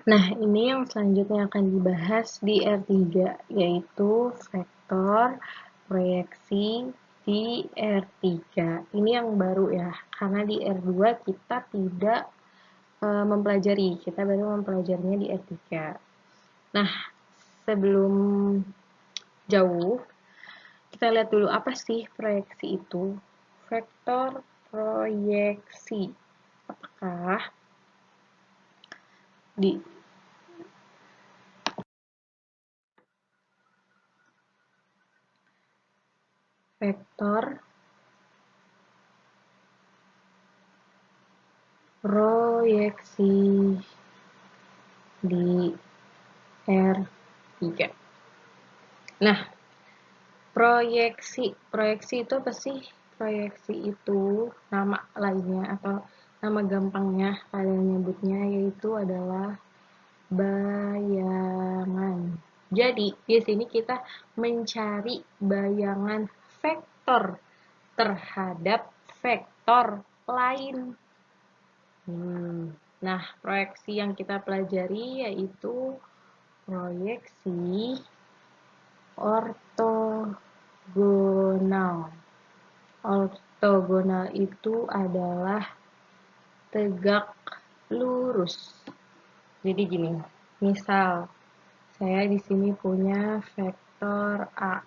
Nah, ini yang selanjutnya akan dibahas di R3, yaitu vektor proyeksi di R3. Ini yang baru ya, karena di R2 kita tidak mempelajari, kita baru mempelajarinya di R3. Nah, sebelum jauh, kita lihat dulu apa sih proyeksi itu. Vektor proyeksi. Apakah di vektor proyeksi di R3. Nah, proyeksi itu apa sih? Proyeksi itu nama lainnya atau nama gampangnya kalian nyebutnya yaitu adalah bayangan. Jadi, di sini kita mencari bayangan vektor terhadap vektor lain. Nah, proyeksi yang kita pelajari yaitu proyeksi ortogonal. Ortogonal itu adalah tegak lurus. Jadi gini, misal saya di sini punya vektor A.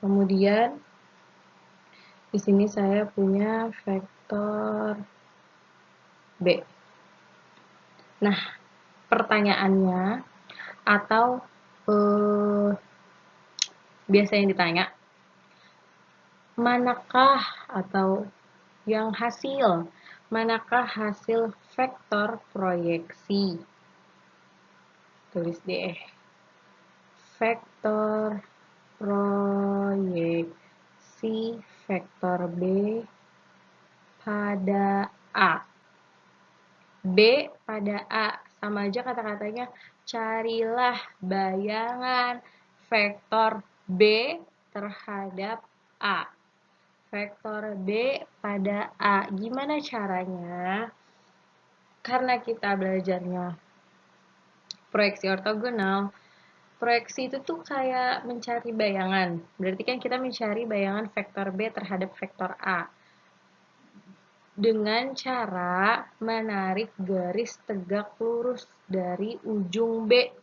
Kemudian di sini saya punya vektor B. Nah, pertanyaannya atau biasa yang ditanya, manakah atau yang manakah hasil vektor proyeksi? Tulis deh. Vektor proyeksi vektor B pada A. B pada A, sama aja kata-katanya, carilah bayangan vektor B terhadap A. Vektor B pada A. Gimana caranya? Karena kita belajarnya proyeksi ortogonal, proyeksi itu tuh kayak mencari bayangan. Berarti kan kita mencari bayangan vektor B terhadap vektor A. Dengan cara menarik garis tegak lurus dari ujung B.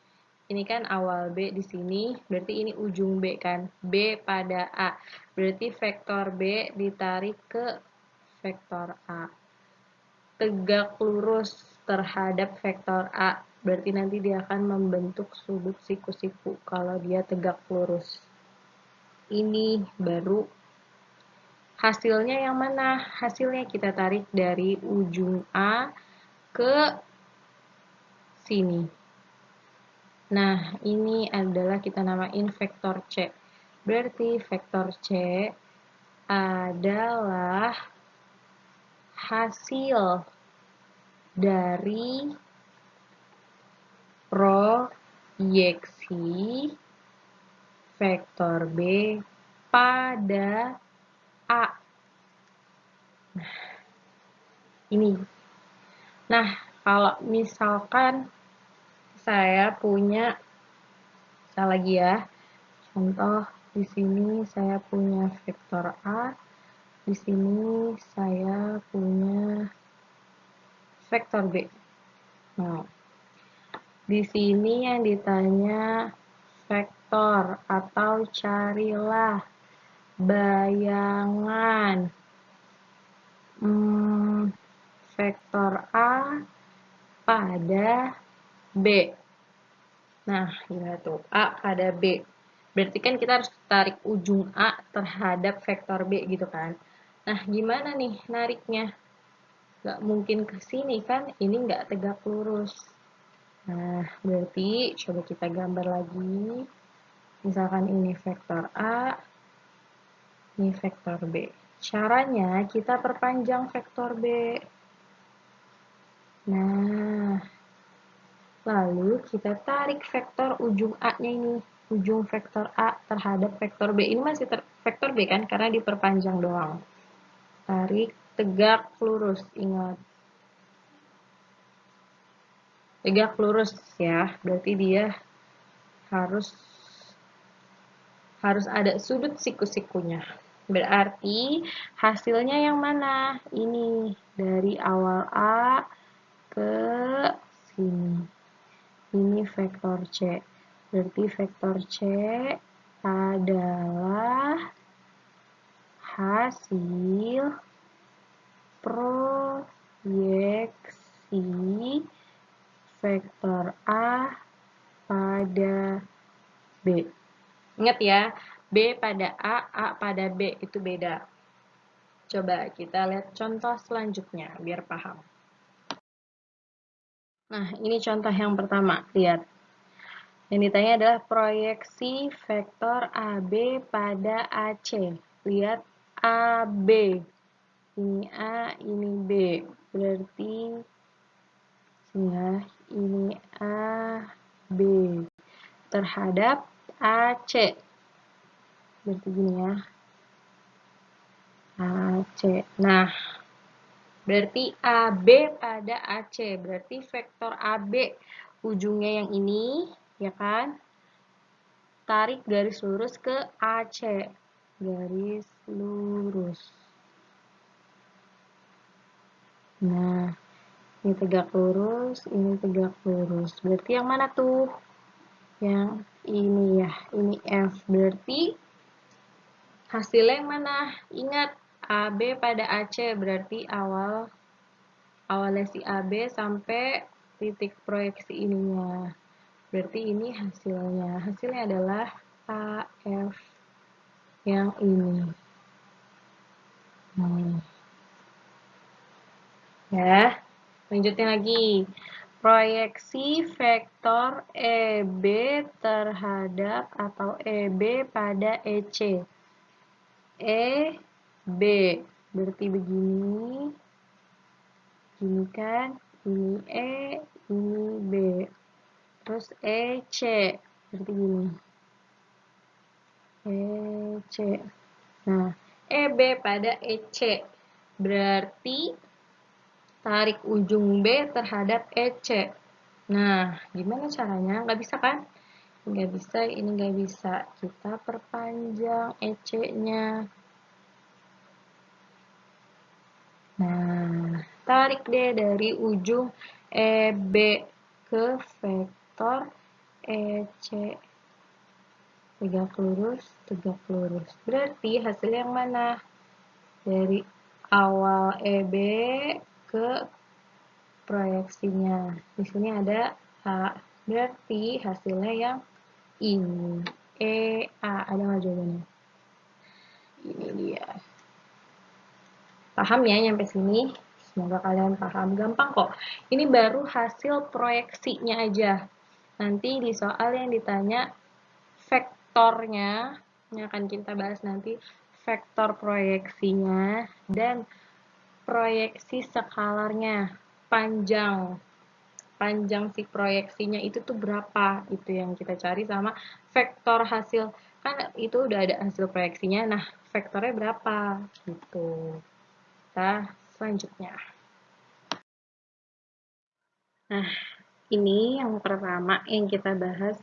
Ini kan awal B di sini, berarti ini ujung B kan. B pada A. Berarti vektor B ditarik ke vektor A. Tegak lurus terhadap vektor A. Berarti nanti dia akan membentuk sudut siku-siku kalau dia tegak lurus. Ini baru hasilnya yang mana? Hasilnya kita tarik dari ujung A ke sini. Nah, ini adalah kita namain vektor C. Berarti vektor C adalah hasil dari proyeksi vektor B pada A. Nah, ini. Nah, kalau misalkan saya punya, lagi ya, contoh di sini saya punya vektor A, di sini saya punya vektor B. Nah, di sini yang ditanya vektor atau carilah bayangan vektor A pada B. Nah, gimana tuh? A pada B. Berarti kan kita harus tarik ujung A terhadap vektor B gitu kan. Nah, gimana nih nariknya? Nggak mungkin ke sini kan, ini nggak tegak lurus. Nah, berarti coba kita gambar lagi. Misalkan ini vektor A, ini vektor B. Caranya kita perpanjang vektor B. Nah, lalu kita tarik vektor ujung A-nya ini. Ujung vektor A terhadap vektor B. Ini masih vektor B kan, karena diperpanjang doang. Tarik tegak lurus, ingat. tegak lurus ya, berarti dia harus ada sudut siku-sikunya. Berarti hasilnya yang mana? Ini dari awal A ke sini. Ini vektor C. Berarti vektor C adalah hasil proyeksi vektor A pada B. Ingat ya, B pada A pada B itu beda. Coba kita lihat contoh selanjutnya biar paham. Nah, ini contoh yang pertama. Lihat. Yang ditanya adalah proyeksi vektor AB pada AC. Lihat AB. Ini A, ini B. Berarti sini ya, ini A, B. Terhadap AC. Berarti gini ya. AC. Nah, berarti AB pada AC. Berarti vektor AB ujungnya yang ini, ya kan? Tarik garis lurus ke AC. Garis lurus. Nah, ini tegak lurus, ini tegak lurus. Berarti yang mana tuh? Yang ini ya, ini F. Berarti hasilnya yang mana? Ingat, AB pada AC berarti awalnya si AB sampai titik proyeksi ininya. Berarti ini hasilnya. Hasilnya adalah AF yang ini. Ya, lanjutin lagi. Proyeksi vektor EB terhadap atau EB pada EC. EB berarti begini. Ini kan, ini E, ini B. Terus EC berarti gini. EC. Nah, EB pada EC berarti tarik ujung B terhadap EC. Nah, gimana caranya? Nggak bisa kan? Nggak bisa, ini nggak bisa. Kita perpanjang EC-nya. Nah, tarik deh dari ujung EB ke vektor EC. Tegak lurus, tegak lurus. Berarti hasil yang mana? Dari awal EB ke proyeksinya. Di sini ada A. Berarti hasilnya yang ini. A. Ada nggak jawabannya? Ini dia. Paham ya nyampe sini? Semoga kalian paham. Gampang kok. Ini baru hasil proyeksinya aja. Nanti di soal yang ditanya vektornya, yang akan kita bahas nanti, vektor proyeksinya dan proyeksi skalarsnya, panjang si proyeksinya itu tuh berapa, itu yang kita cari, sama vektor hasil, kan itu udah ada hasil proyeksinya, nah vektornya berapa gitu. Kita selanjutnya, nah ini yang pertama yang kita bahas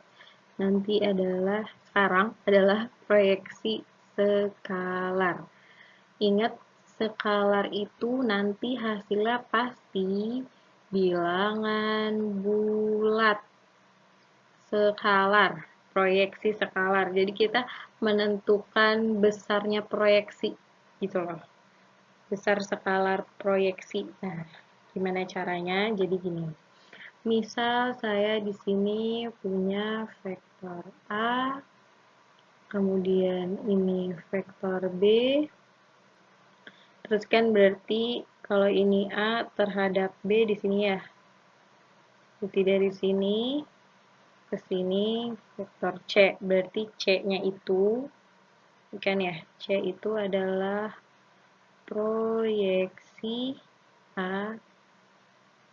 nanti adalah sekarang adalah proyeksi skalar. Ingat, skalar itu nanti hasilnya pasti bilangan bulat. Skalar, proyeksi skalar. Jadi kita menentukan besarnya proyeksi gitu loh. Besar skalar proyeksi. Nah, gimana caranya? Jadi gini. Misal saya di sini punya vektor A, kemudian ini vektor B, terus kan berarti kalau ini A terhadap B di sini ya. Berarti dari sini ke sini vektor C, berarti C-nya itu kan ya, C itu adalah proyeksi A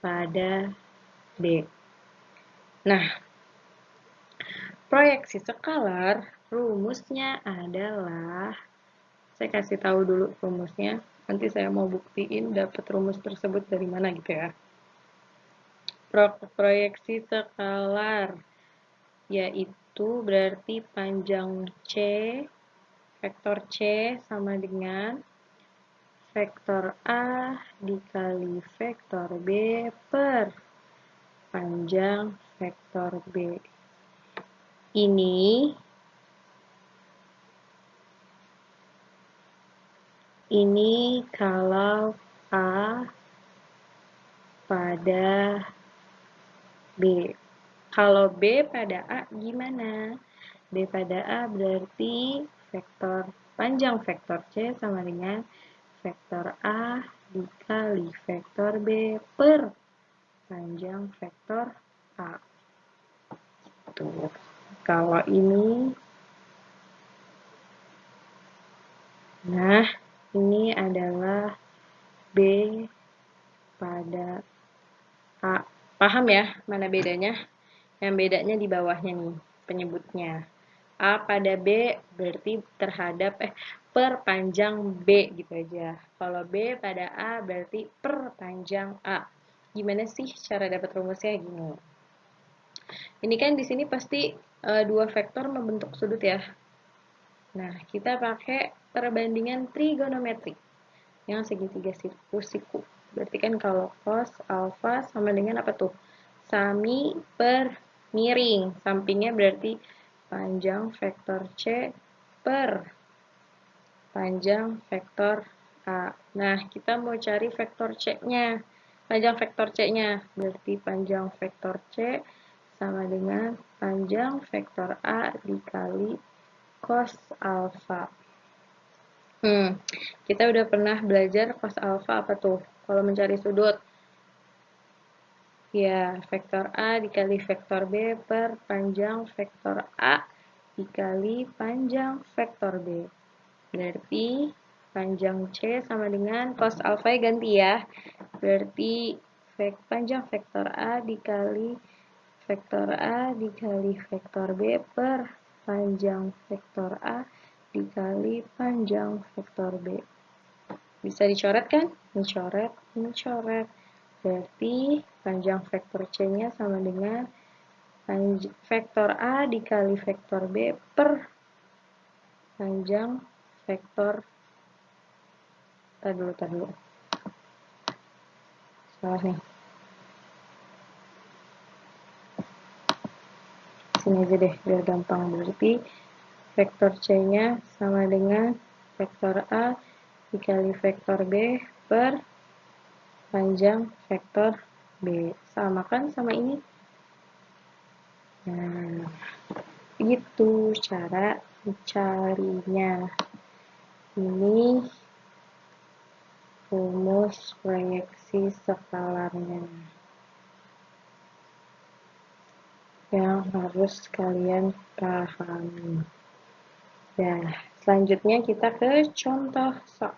pada B. Nah, proyeksi skalar rumusnya adalah, saya kasih tahu dulu rumusnya, nanti saya mau buktiin dapat rumus tersebut dari mana gitu ya. proyeksi skalar, yaitu berarti panjang C, vektor C sama dengan vektor A dikali vektor B per panjang vektor B. Ini kalau A pada B. Kalau B pada A gimana? B pada A berarti vektor panjang vektor C sama dengan vektor A dikali vektor B per panjang vektor A. Tuh. Kalau ini, nah ini adalah B pada A. Paham ya mana bedanya? Yang bedanya di bawahnya nih penyebutnya. A pada B berarti terhadap per panjang B gitu aja. Kalau B pada A berarti per panjang A. Gimana sih cara dapat rumusnya gini? Ini kan di sini pasti dua vektor membentuk sudut ya. Nah, kita pakai perbandingan trigonometrik yang segitiga siku. Berarti kan kalau cos alfa sama dengan apa tuh? Sami per miring. Sampingnya berarti panjang vektor C per panjang vektor A. Nah, kita mau cari vektor C-nya. Panjang vektor C-nya. Berarti panjang vektor C sama dengan panjang vektor A dikali cos alfa. Kita udah pernah belajar cos alfa apa tuh? Kalau mencari sudut. Ya, vektor A dikali vektor B per panjang vektor A dikali panjang vektor B. Berarti panjang C sama dengan cos alfa ganti ya. Berarti panjang vektor A dikali vektor B per panjang vektor A dikali panjang vektor B. Bisa dicoret kan? Dicoret. Berarti panjang vektor C-nya sama dengan vektor A dikali vektor B per panjang vektor tar dulu. Salah nih. Sini aja deh biar gampang. Berarti vektor C-nya sama dengan vektor A dikali vektor B per panjang vektor B. Sama kan sama ini? Nah, itu cara mencarinya. Ini rumus proyeksi skalarnya yang harus kalian pahami. Nah, selanjutnya kita ke contoh soal.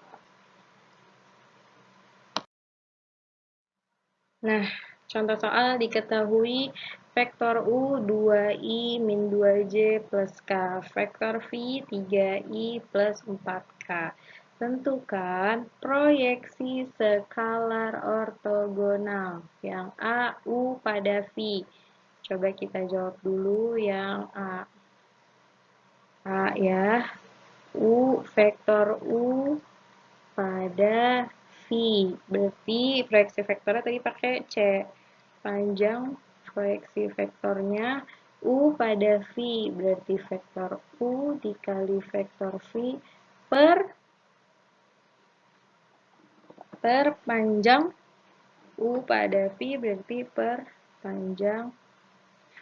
Nah, contoh soal diketahui vektor U 2I min 2J plus K, vektor V 3I plus 4K. Tentukan proyeksi skalar ortogonal yang A, U pada V. Coba kita jawab dulu yang A. A ya, vektor U pada V. Berarti proyeksi vektornya tadi pakai C. Panjang proyeksi vektornya U pada V. Berarti vektor U dikali vektor V per panjang U pada V berarti per panjang V.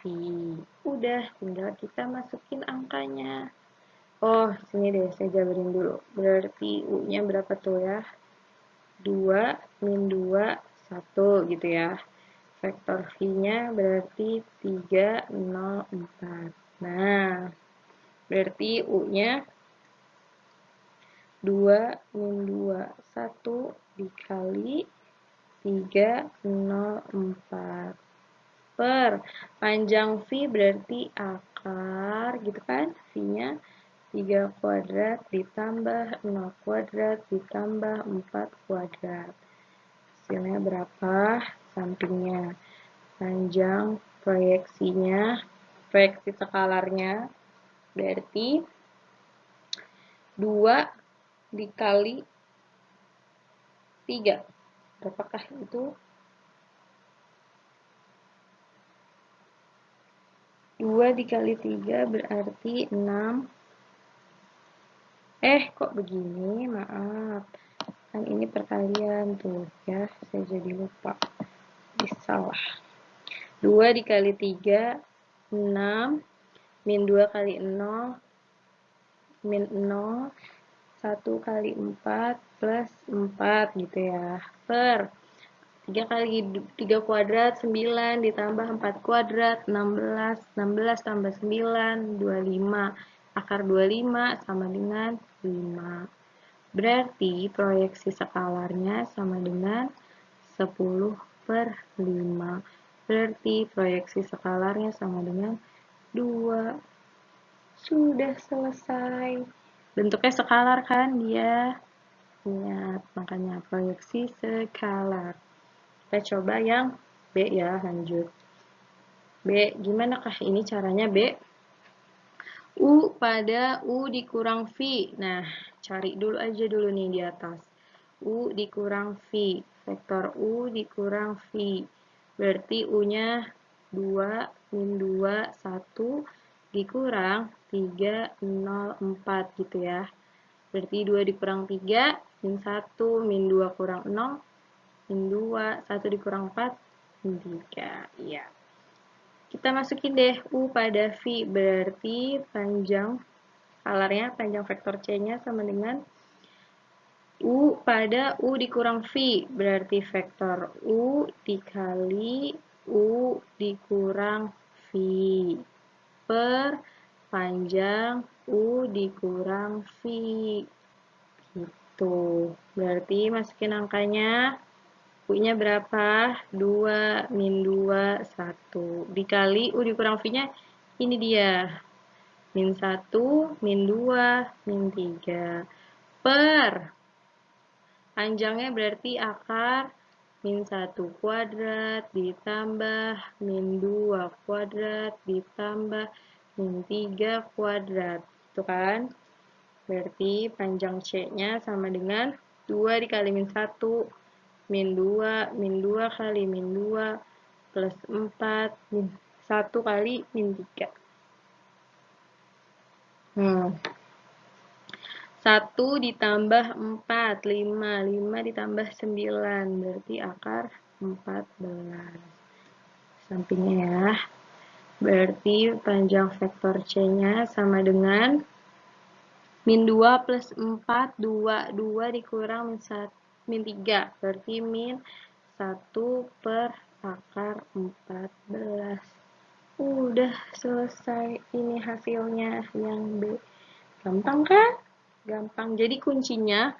Udah, tinggal kita masukin angkanya. Oh, sini deh, saya jabarin dulu. Berarti U-nya berapa tuh ya? 2, min 2, 1 gitu ya. Vektor V-nya berarti 3, 0, 4. Nah, berarti U-nya 2 min 2, 1 dikali 3, 0, 4. Per panjang V berarti akar gitu kan? V-nya 3 kuadrat ditambah 0 kuadrat ditambah 4 kuadrat. Hasilnya berapa? Sampingnya panjang proyeksinya, proyeksi skalarnya, berarti 2 dikali 3. Berapakah itu? 2 dikali 3 berarti 6. Kok begini? Maaf. Kan ini perkalian tuh ya, saya jadi lupa. Salah. 2 dikali 3, 6. Min 2 kali 0, min 0. 1 kali 4 plus 4 gitu ya. Per 3 kali 3 kuadrat, 9 ditambah 4 kuadrat, 16. 16 tambah 9, 25. Akar 25 sama dengan 5. Berarti proyeksi skalarsnya sama dengan 10 per 5. Berarti proyeksi skalarnya sama dengan 2. Sudah selesai. Bentuknya skalaar kan dia? Ingat, makanya proyeksi skalaar. Kita coba yang B ya, lanjut. B, gimana kah ini caranya B? U pada U dikurang V. Nah, cari dulu aja dulu nih di atas. U dikurang V. Vektor U dikurang V. Berarti U-nya 2, min 2, 1, dikurang 3, 0, 4 gitu ya. Berarti 2 dikurang 3, min 1, min 2 kurang 0, min 2, 1 dikurang 4, min 3. Iya. Kita masukin deh U pada V, berarti panjang skalarnya, panjang vektor C-nya sama dengan U pada U dikurang V, berarti vektor U dikali U dikurang V per panjang U dikurang V. Gitu. Berarti masukin angkanya. U-nya berapa? 2, min 2, 1. Dikali U dikurang V-nya, ini dia. Min 1, min 2, min 3. Per. Panjangnya berarti akar min 1 kuadrat ditambah min 2 kuadrat ditambah min 3 kuadrat. Itu kan? Berarti panjang C-nya sama dengan 2 dikali min 1. Min 2 kali min 2 plus 4 min 1 kali min 3. 1 ditambah 4, 5. 5 ditambah 9, berarti akar 14. Sampingnya ya. Berarti panjang vektor C-nya sama dengan min 2 plus 4, 2. 2 dikurang min 1. Min 3, berarti min 1 per akar 14. Udah selesai, ini hasilnya yang B. Gampang kan? Gampang. Jadi kuncinya,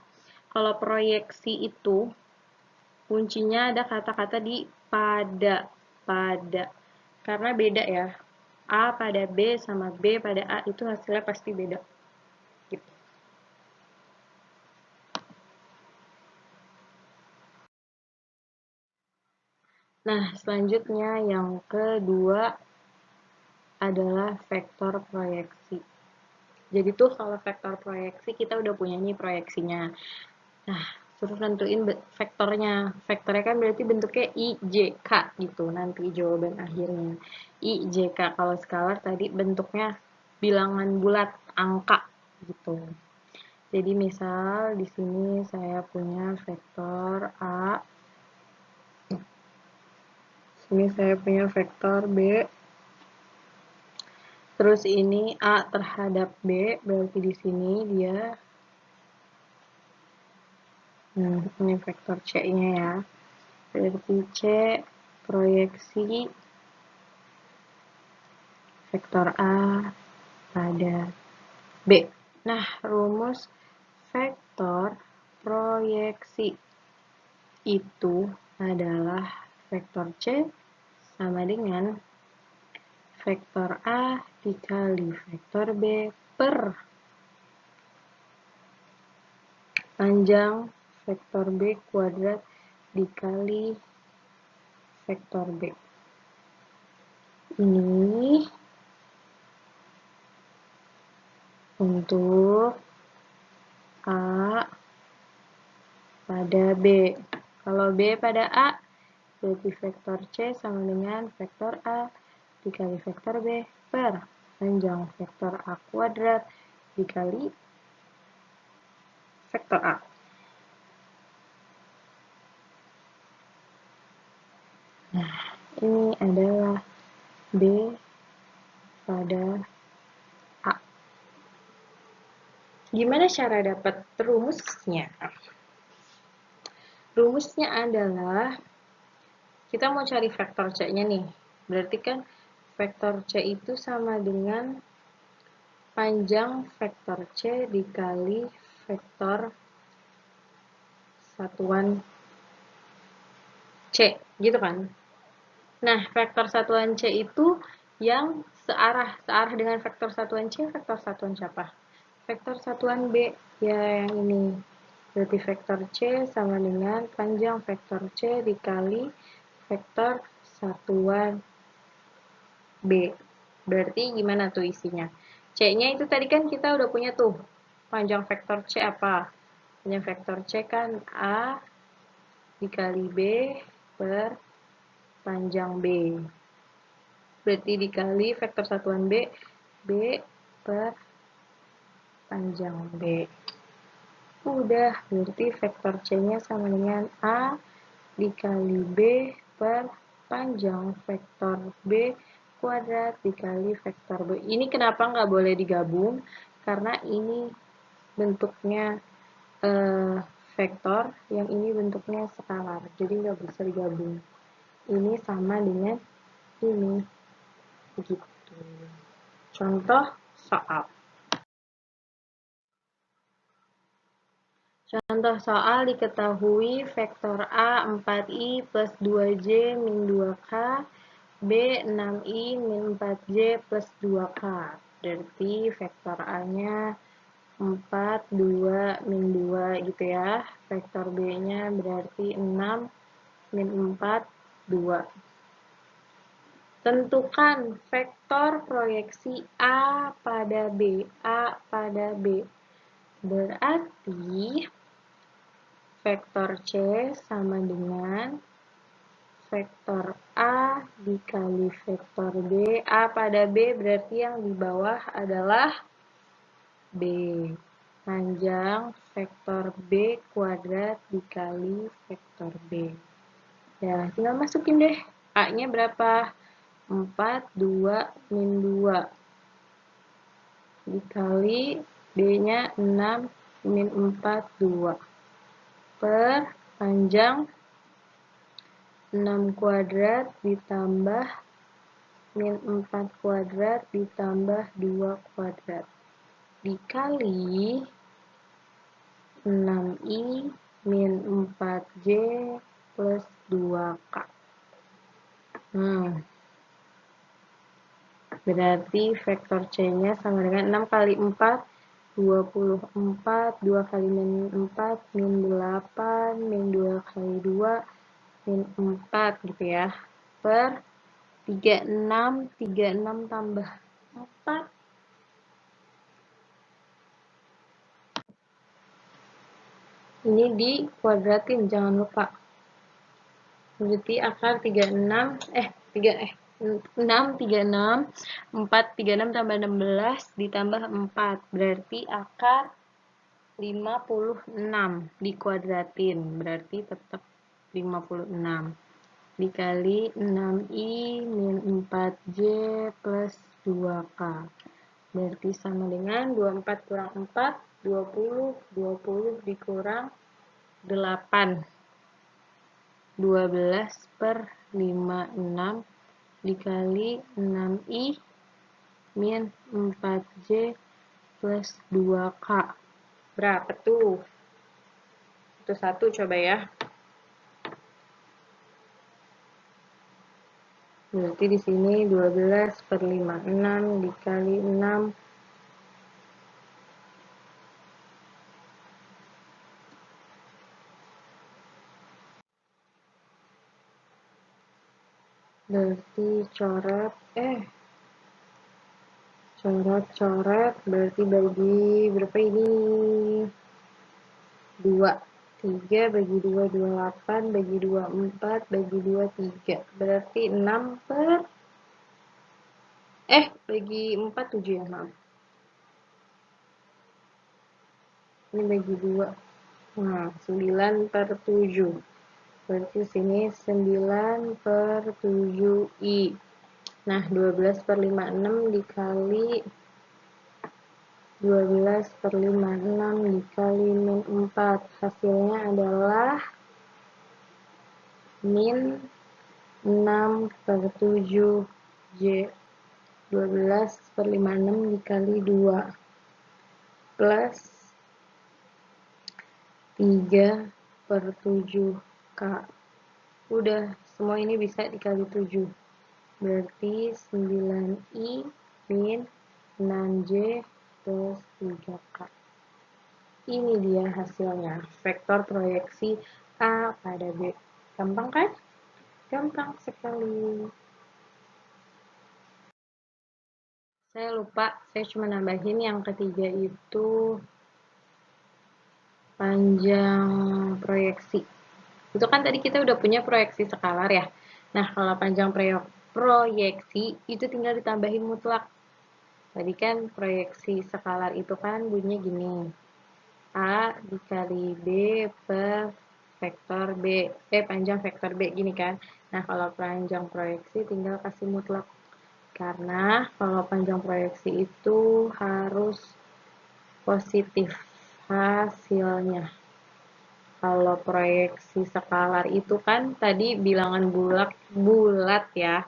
kalau proyeksi itu, kuncinya ada kata-kata di pada. Pada. Karena beda ya. A pada B sama B pada A itu hasilnya pasti beda. Gitu. Nah, selanjutnya yang kedua adalah vektor proyeksi. Jadi tuh kalau vektor proyeksi kita udah punya nih proyeksinya. Nah, suruh nentuin vektornya. Vektornya kan berarti bentuknya IJK gitu nanti jawaban akhirnya. IJK kalau skalar tadi bentuknya bilangan bulat, angka gitu. Jadi misal di sini saya punya vektor A. Sini saya punya vektor B. Terus ini A terhadap B, berarti di sini dia ini vektor C-nya ya. Berarti C proyeksi vektor A pada B. Nah, rumus vektor proyeksi itu adalah vektor C sama dengan vektor A dikali vektor B per panjang vektor B kuadrat dikali vektor B. Ini untuk A pada B. Kalau B pada A, berarti vektor C sama dengan vektor A dikali vektor B per panjang vektor A kuadrat dikali vektor A. Nah, ini adalah B pada A. Gimana cara dapat rumusnya? Rumusnya adalah, kita mau cari vektor C-nya nih. Berarti kan vektor C itu sama dengan panjang vektor C dikali vektor satuan C, gitu kan? Nah, vektor satuan C itu yang searah dengan vektor satuan C, vektor satuan siapa? Vektor satuan B, ya yang ini. Berarti vektor C sama dengan panjang vektor C dikali vektor satuan B. Berarti gimana tuh isinya? C-nya itu tadi kan kita udah punya tuh. Panjang vektor C apa? Panjang vektor C kan A dikali B per panjang B. Berarti dikali vektor satuan B, B per panjang B. Udah, berarti vektor C-nya sama dengan A dikali B per panjang vektor B kuadrat dikali vektor B. Ini kenapa nggak boleh digabung? Karena ini bentuknya vektor, yang ini bentuknya skalar. Jadi nggak bisa digabung. Ini sama dengan ini. Begitu. Contoh soal. Contoh soal diketahui vektor A 4i plus 2j min 2k, B 6i min 4j plus 2k. Berarti vektor A-nya 4, 2, min 2 gitu ya. Vektor B-nya berarti 6, min 4, 2. Tentukan vektor proyeksi A pada B. A pada B. Berarti vektor C sama dengan vektor A dikali vektor B. A pada B berarti yang di bawah adalah B. Panjang vektor B kuadrat dikali vektor B. Ya, tinggal masukin deh. A-nya berapa? 4, 2, min 2. Dikali B-nya 6, min 4, 2. Per panjang 6 kuadrat ditambah min 4 kuadrat ditambah 2 kuadrat. Dikali 6i min 4j plus 2k. Berarti vektor C-nya sama dengan 6 kali 4, 24, 2 kali min 4, min 8, min 2 kali 2, min 4 gitu ya. Per 36, 36 tambah 4. Ini dikuadratin, jangan lupa. Berarti akar 36, 6, 36, 4, 36 tambah 16 ditambah 4. Berarti akar 56 dikuadratin. Berarti tetap 56. Dikali 6i min 4j plus 2k. Berarti sama dengan 24 kurang 4, 20, 20 dikurang 8. 12 per 56 dikali 6i min 4j plus 2k. Berapa tuh? Itu satu coba ya. Berarti di sini 12 per 56 dikali 6. berarti coret berarti bagi berapa ini? 2. 3 bagi 2, 28 bagi 2, 4 bagi 2, 3. Berarti 6 per bagi 4, 7 ya, maaf. Ini bagi 2. Nah, 9 per 7. Berarti sini 9 per 7i. Nah, 12 per 56 dikali 12 per 56 dikali min 4. Hasilnya adalah min 6 per 7J. 12 per 56 dikali 2 plus 3 per 7K. Udah, semua ini bisa dikali 7. Berarti 9I min 6J plus 3K. Ini dia hasilnya, vektor proyeksi A pada B. Gampang kan? Gampang sekali. Saya lupa, saya cuma nambahin yang ketiga itu panjang proyeksi. Itu kan tadi kita udah punya proyeksi skalar ya. Nah, kalau panjang proyeksi itu tinggal ditambahin mutlak. Tadi kan proyeksi skalar itu kan bunyinya gini. A dikali B per vektor B. Panjang vektor B gini kan. Nah, kalau panjang proyeksi tinggal kasih mutlak. Karena kalau panjang proyeksi itu harus positif hasilnya. Kalau proyeksi skalar itu kan tadi bilangan bulat ya.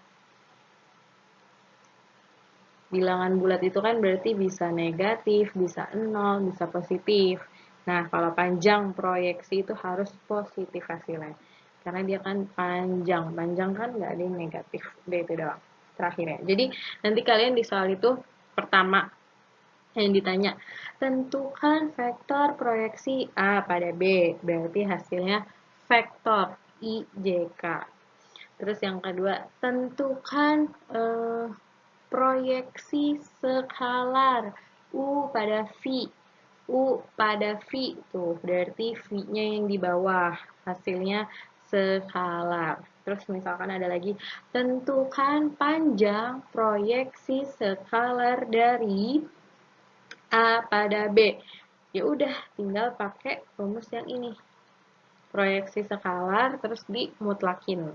Bilangan bulat itu kan berarti bisa negatif, bisa 0, bisa positif. Nah, kalau panjang proyeksi itu harus positif hasilnya. Karena dia kan panjang. Panjang kan nggak ada yang negatif. Udah itu doang. Terakhirnya. Jadi, nanti kalian di soal itu pertama yang ditanya, tentukan vektor proyeksi A pada B. Berarti hasilnya vektor IJK. Terus yang kedua, tentukan proyeksi skalar U pada V. U pada V tuh, berarti V-nya yang di bawah. Hasilnya skalar. Terus misalkan ada lagi, tentukan panjang proyeksi skalar dari A pada B. Ya udah, tinggal pakai rumus yang ini. Proyeksi skalar terus dimutlakin.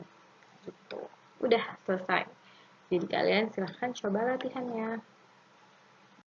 Gitu. Udah selesai. Jadi kalian silahkan coba latihannya.